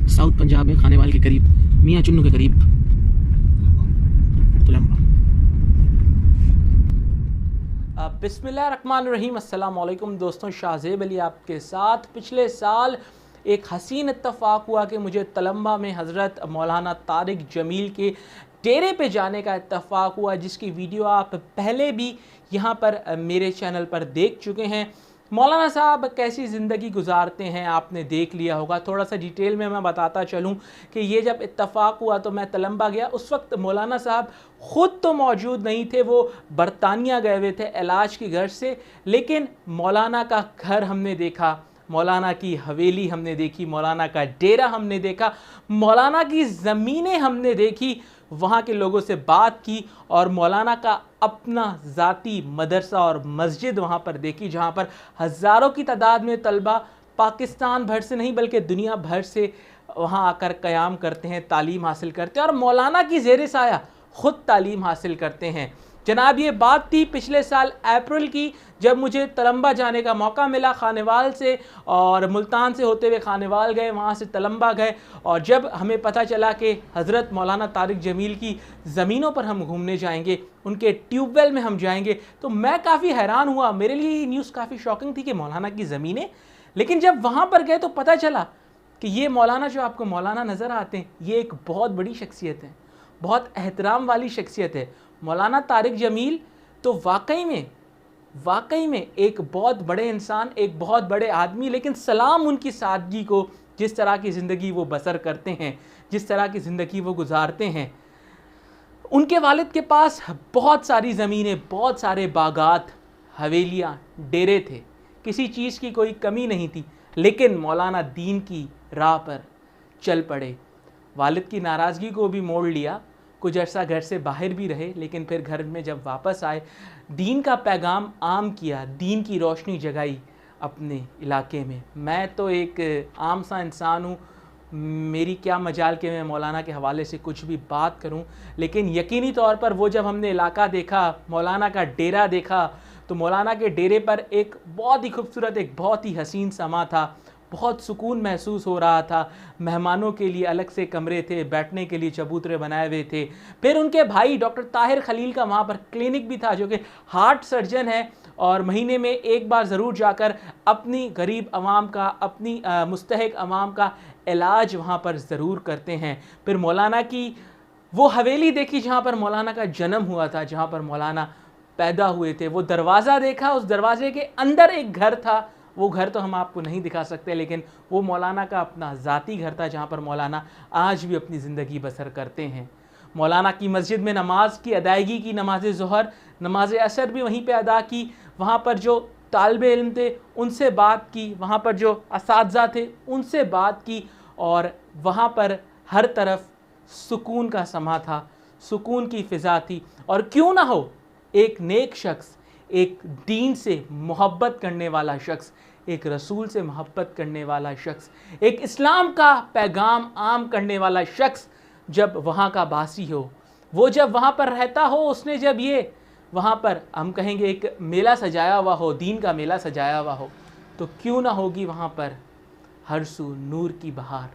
South Punjab में खानेवाल के करीब, मियाँ चुन्नू के करीब तुलंबा। बिस्मिल्लाहिर्रहमानिर्रहीम, अस्सलाम वालेकुम दोस्तों, शाहज़ेब अली आपके साथ। पिछले साल एक हसीन इत्तफ़ाक़ हुआ कि मुझे तुलंबा में हज़रत मौलाना तारिक जमील के डेरे पे जाने का इत्तफ़ाक़ हुआ, जिसकी वीडियो आप पहले भी यहाँ पर मेरे चैनल पर देख चुके हैं। मौलाना साहब कैसी ज़िंदगी गुजारते हैं आपने देख लिया होगा। थोड़ा सा डिटेल में मैं बताता चलूँ कि ये जब इत्तफ़ाक़ हुआ तो मैं तुलंबा गया, उस वक्त मौलाना साहब ख़ुद तो मौजूद नहीं थे, वो बरतानिया गए हुए थे इलाज की घर से। लेकिन मौलाना का घर हमने देखा, मौलाना की हवेली हमने देखी, मौलाना का डेरा हमने देखा, मौलाना की ज़मीनें हमने देखी, वहाँ के लोगों से बात की और मौलाना का अपना ज़ाती मदरसा और मस्जिद वहाँ पर देखी, जहाँ पर हज़ारों की तादाद में तलबा पाकिस्तान भर से नहीं बल्कि दुनिया भर से वहाँ आकर क़याम करते हैं, तालीम हासिल करते हैं और मौलाना की ज़ेर साया ख़ुद तालीम हासिल करते हैं। जनाब, ये बात थी पिछले साल अप्रैल की, जब मुझे तुलंबा जाने का मौका मिला खानेवाल से, और मुल्तान से होते हुए खानेवाल गए, वहाँ से तुलंबा गए। और जब हमें पता चला कि हज़रत मौलाना तारिक जमील की ज़मीनों पर हम घूमने जाएंगे, उनके ट्यूबवेल में हम जाएंगे, तो मैं काफ़ी हैरान हुआ। मेरे लिए ये न्यूज़ काफ़ी शॉकिंग थी कि मौलाना की ज़मीनें। लेकिन जब वहाँ पर गए तो पता चला कि ये मौलाना जो आपको मौलाना नज़र आते हैं, ये एक बहुत बड़ी शख्सियत है, बहुत एहतराम वाली शख्सियत है। मौलाना तारिक जमील तो वाकई में एक बहुत बड़े इंसान, एक बहुत बड़े आदमी। लेकिन सलाम उनकी सादगी को, जिस तरह की ज़िंदगी वो बसर करते हैं, जिस तरह की ज़िंदगी वो गुजारते हैं। उनके वालिद के पास बहुत सारी ज़मीनें, बहुत सारे बागात, हवेलियाँ, डेरे थे, किसी चीज़ की कोई कमी नहीं थी। लेकिन मौलाना दीन की राह पर चल पड़े, वालिद की नाराज़गी को भी मोड़ लिया, कुछ अर्सा घर से बाहर भी रहे, लेकिन फिर घर में जब वापस आए दीन का पैगाम आम किया, दीन की रोशनी जगाई अपने इलाके में। मैं तो एक आम सा इंसान हूँ, मेरी क्या मजाल के मैं मौलाना के हवाले से कुछ भी बात करूँ। लेकिन यकीनी तौर पर वो जब हमने इलाका देखा, मौलाना का डेरा देखा, तो मौलाना के डेरे पर एक बहुत ही खूबसूरत, एक बहुत ही हसीन समा था। बहुत सुकून महसूस हो रहा था। मेहमानों के लिए अलग से कमरे थे, बैठने के लिए चबूतरे बनाए हुए थे। फिर उनके भाई डॉक्टर ताहिर खलील का वहाँ पर क्लिनिक भी था, जो कि हार्ट सर्जन है और महीने में एक बार ज़रूर जाकर अपनी गरीब आवाम का, अपनी मुस्तहिक आवाम का इलाज वहाँ पर ज़रूर करते हैं। फिर मौलाना की वो हवेली देखी जहाँ पर मौलाना का जन्म हुआ था, जहाँ पर मौलाना पैदा हुए थे। वो दरवाज़ा देखा, उस दरवाजे के अंदर एक घर था। वो घर तो हम आपको नहीं दिखा सकते, लेकिन वो मौलाना का अपना ज़ाती घर था, जहाँ पर मौलाना आज भी अपनी ज़िंदगी बसर करते हैं। मौलाना की मस्जिद में नमाज की अदायगी की, नमाज ज़ोहर, नमाज असर भी वहीं पे अदा की। वहाँ पर जो तालिबे इल्म थे उनसे बात की, वहाँ पर जो असातिज़ा थे उनसे बात की, और वहाँ पर हर तरफ सुकून का समा था, सुकून की फ़िज़ा थी। और क्यों ना हो, एक नेक शख्स, एक दीन से मोहब्बत करने वाला शख्स, एक रसूल से मोहब्बत करने वाला शख्स, एक इस्लाम का पैगाम आम करने वाला शख्स जब वहाँ का बासी हो, वो जब वहाँ पर रहता हो, उसने जब ये वहाँ पर हम कहेंगे एक मेला सजाया हुआ हो, दीन का मेला सजाया हुआ हो, तो क्यों ना होगी वहाँ पर हर सू नूर की बहार।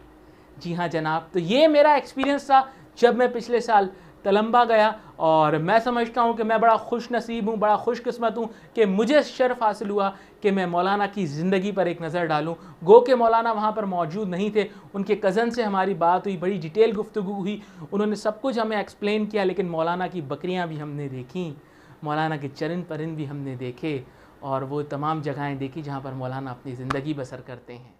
जी हाँ जनाब, तो ये मेरा एक्सपीरियंस था जब मैं पिछले साल तुलंबा गया। और मैं समझता हूँ कि मैं बड़ा खुश नसीब हूँ, बड़ा खुशकिस्मत हूँ कि मुझे शर्फ हासिल हुआ कि मैं मौलाना की ज़िंदगी पर एक नज़र डालूँ। गो के मौलाना वहाँ पर मौजूद नहीं थे, उनके कज़न से हमारी बात हुई, बड़ी डिटेल गुफ्तगू हुई, उन्होंने सब कुछ हमें एक्सप्लेन किया। लेकिन मौलाना की बकरियाँ भी हमने देखीं, मौलाना के चरिंद परिंद भी हमने देखे, और वो तमाम जगहें देखी जहाँ पर मौलाना अपनी ज़िंदगी बसर करते हैं।